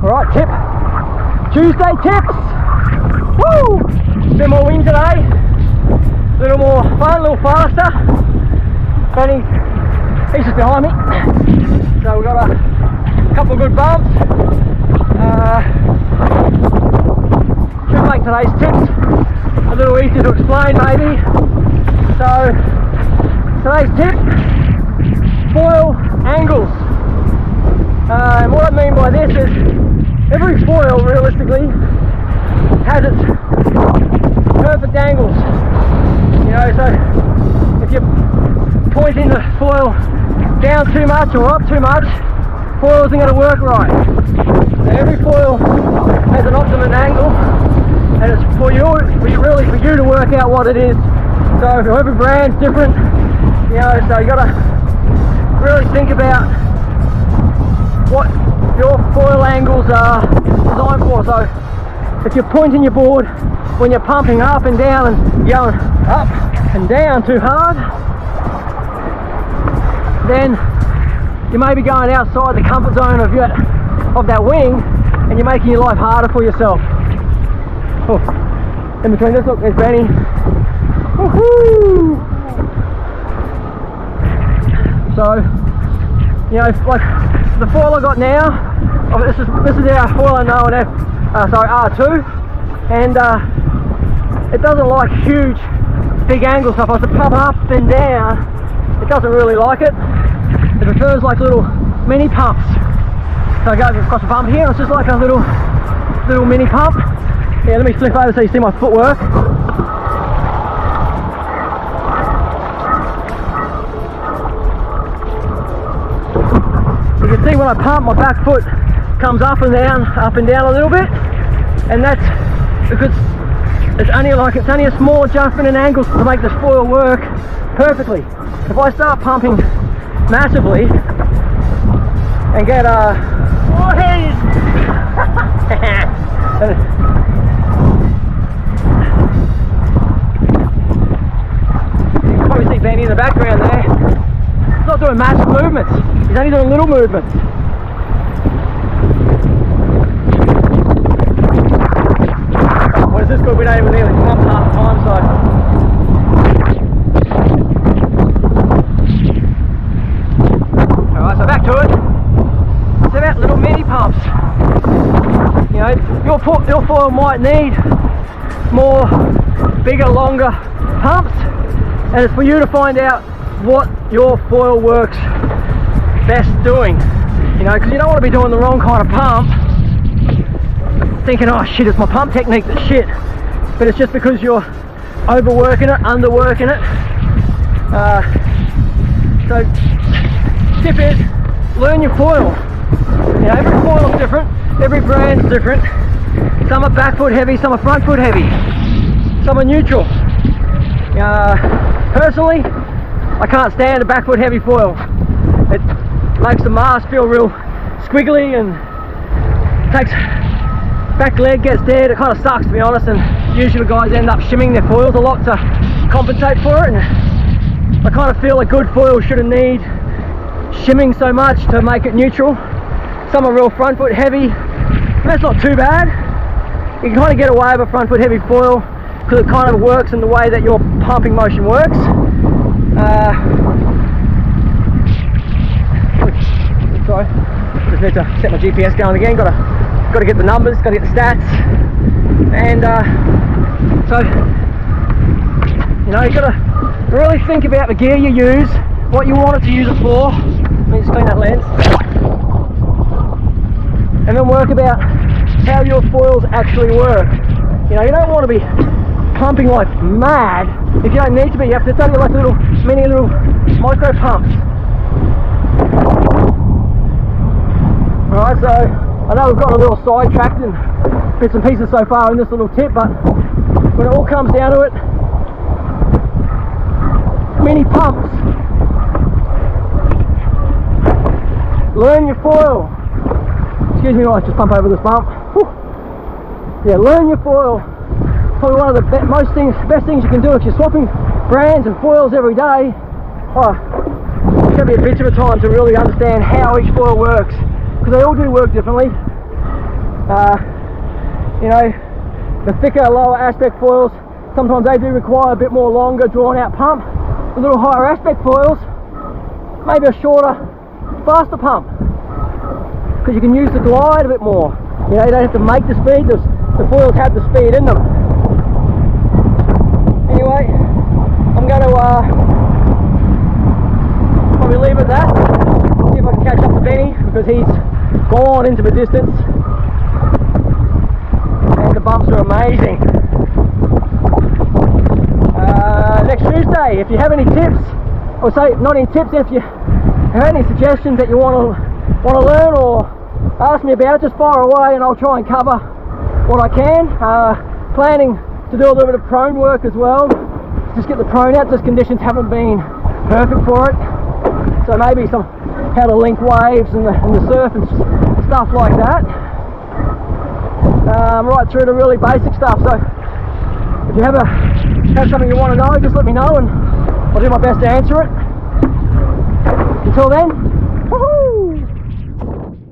Alright, tip. Tuesday tips! Woo! Bit more wind today. A little more fun, a little faster. Benny, he's just behind me. So we've got a couple of good bumps. Should make today's tips a little easier to explain maybe. So today's tip, foil angles. And what I mean by this is every foil realistically has its perfect angles. You know, so if you're pointing the foil down too much or up too much, foil isn't going to work right. So every foil has an optimum angle, and it's for you to work out what it is. So every brand's different, you know, so you got to really think about what your foil angles are designed for. So if you're pointing your board when you're pumping up and down and going up and down too hard, then you may be going outside the comfort zone of that wing, and you're making your life harder for yourself. Oh, in between this, look, there's Benny. Woohoo! So, you know, like the foil I got now, this is our foil I know in R2, and it doesn't like huge, big angles. So if I was to pump up and down, it doesn't really like it. It prefers like little mini pumps. So I go across the pump here, and it's just like a little mini pump. Yeah, let me flip over so you see my footwork. You can see when I pump, my back foot comes up and down a little bit, and that's because it's only a small adjustment in angles to make this foil work perfectly. If I start pumping massively and get you can probably see Benny in the background there. He's not doing massive movements, he's only doing little movements. What is this good? We don't even nearly pump half the time, so alright, so back to it. It's about little mini pumps. You know, your foil might need more bigger, longer pumps, and it's for you to find out what your foil works best doing. You know, because you don't want to be doing the wrong kind of pump, thinking, oh shit, it's my pump technique that's shit, but it's just because you're overworking it, underworking it. So tip is, learn your foil. You know, every foil is different, every brand's different. Some are back foot heavy, some are front foot heavy, some are neutral. Personally, I can't stand a back foot heavy foil. It makes the mast feel real squiggly and takes back leg gets dead. It kind of sucks, to be honest, and usually guys end up shimming their foils a lot to compensate for it, and I kind of feel a good foil shouldn't need shimming so much to make it neutral. Some are real front foot heavy, but that's not too bad. You can kind of get away with a front foot heavy foil because it kind of works in the way that your pumping motion works. Sorry, just need to set my GPS going again. Got to get the numbers, got to get the stats, and so you know, you got to really think about the gear you use, what you want it to use it for. Let me just clean that lens, and then work about how your foils actually work. You know, you don't want to be pumping like mad if you don't need to be. You have to study like mini little micro pumps. Alright, so I know we've got a little sidetracked and bits and pieces so far in this little tip, but when it all comes down to it, mini pumps. Learn your foil. Excuse me while I just pump over this bump. Whew. Yeah, learn your foil. Probably one of the best things you can do if you're swapping brands and foils every day. Oh, it's going to be a bit of a time to really understand how each foil works, because they all do work differently. You know, the thicker, lower aspect foils, sometimes they do require a bit more longer, drawn out pump. The little higher aspect foils, maybe a shorter, faster pump, because you can use the glide a bit more. You know, you don't have to make the speed, the foils have the speed in them. Anyway, I'm going to probably leave it at that. See if I can catch up to Benny, because he's gone into the distance. And the bumps are amazing. Next Tuesday, if you have any tips, or say not any tips, if you have any suggestions that you want to learn or ask me about, just fire away and I'll try and cover what I can. Planning to do a little bit of prone work as well, just get the prone out, just conditions haven't been perfect for it. So maybe some how to link waves and the surf and stuff like that. Right through to really basic stuff. So if you have something you want to know, just let me know and I'll do my best to answer it. Until then,